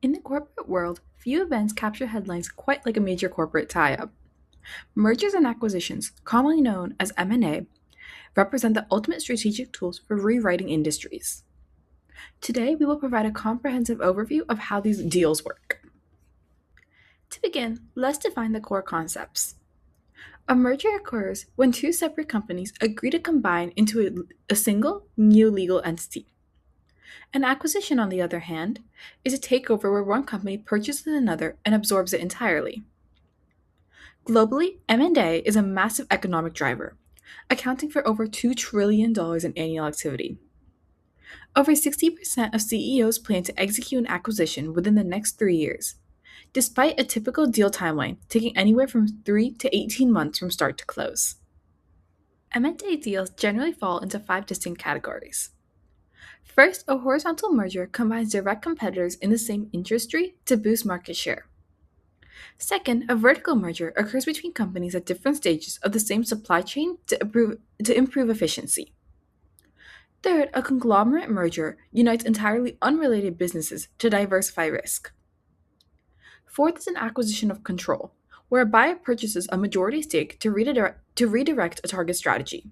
In the corporate world, few events capture headlines quite like a major corporate tie-up. Mergers and acquisitions, commonly known as M&A, represent the ultimate strategic tools for rewriting industries. Today, we will provide a comprehensive overview of how these deals work. To begin, let's define the core concepts. A merger occurs when two separate companies agree to combine into a single, new legal entity. An acquisition, on the other hand, is a takeover where one company purchases another and absorbs it entirely. Globally, M&A is a massive economic driver, accounting for over $2 trillion in annual activity. Over 60% of CEOs plan to execute an acquisition within the next 3 years, despite a typical deal timeline taking anywhere from 3 to 18 months from start to close. M&A deals generally fall into five distinct categories. First, a horizontal merger combines direct competitors in the same industry to boost market share. Second, a vertical merger occurs between companies at different stages of the same supply chain to improve efficiency. Third, a conglomerate merger unites entirely unrelated businesses to diversify risk. Fourth is an acquisition of control, where a buyer purchases a majority stake to redirect a target strategy.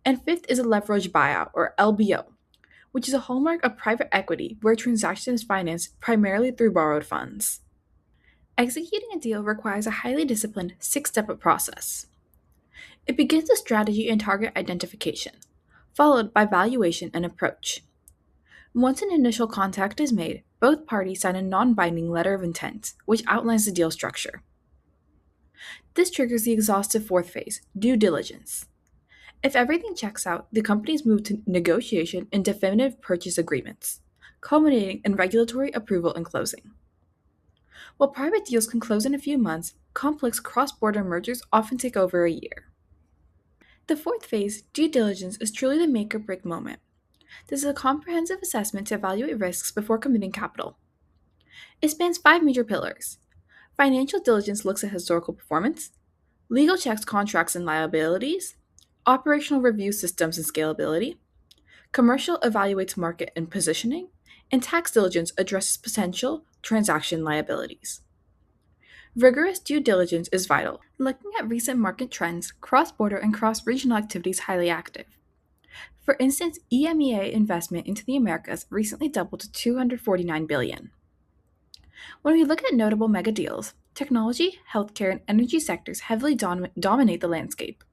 And fifth is a leveraged buyout, or LBO, which is a hallmark of private equity where a transaction is financed primarily through borrowed funds. Executing a deal requires a highly disciplined six-step process. It begins with strategy and target identification, followed by valuation and approach. Once an initial contact is made, both parties sign a non-binding letter of intent, which outlines the deal structure. This triggers the exhaustive fourth phase, due diligence. If everything checks out, the companies move to negotiation and definitive purchase agreements, culminating in regulatory approval and closing. While private deals can close in a few months, complex cross-border mergers often take over a year. The fourth phase, due diligence, is truly the make or break moment. This is a comprehensive assessment to evaluate risks before committing capital. It spans five major pillars. Financial diligence looks at historical performance, legal checks contracts and liabilities, operational reviews systems and scalability, commercial evaluates market and positioning, and tax diligence addresses potential transaction liabilities. Rigorous due diligence is vital. Looking at recent market trends, cross-border and cross-regional activity is highly active. For instance, EMEA investment into the Americas recently doubled to $249 billion. When we look at notable mega deals, technology, healthcare, and energy sectors heavily dominate the landscape.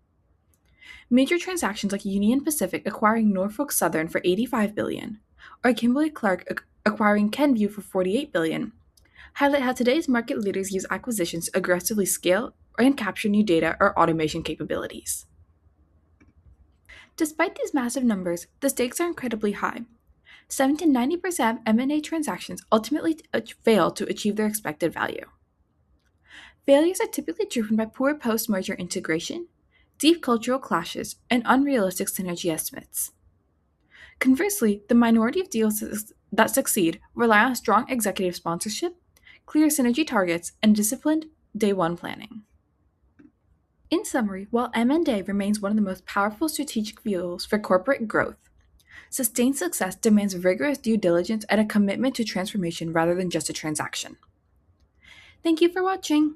Major transactions like Union Pacific acquiring Norfolk Southern for $85 billion, or Kimberly-Clark acquiring Kenvue for $48 billion, highlight how today's market leaders use acquisitions to aggressively scale and capture new data or automation capabilities. Despite these massive numbers, the stakes are incredibly high. 70 to 90% of M&A transactions ultimately fail to achieve their expected value. Failures are typically driven by poor post-merger integration, deep cultural clashes, and unrealistic synergy estimates. Conversely, the minority of deals that succeed rely on strong executive sponsorship, clear synergy targets, and disciplined day-one planning. In summary, while M&A remains one of the most powerful strategic fuels for corporate growth, sustained success demands rigorous due diligence and a commitment to transformation rather than just a transaction. Thank you for watching.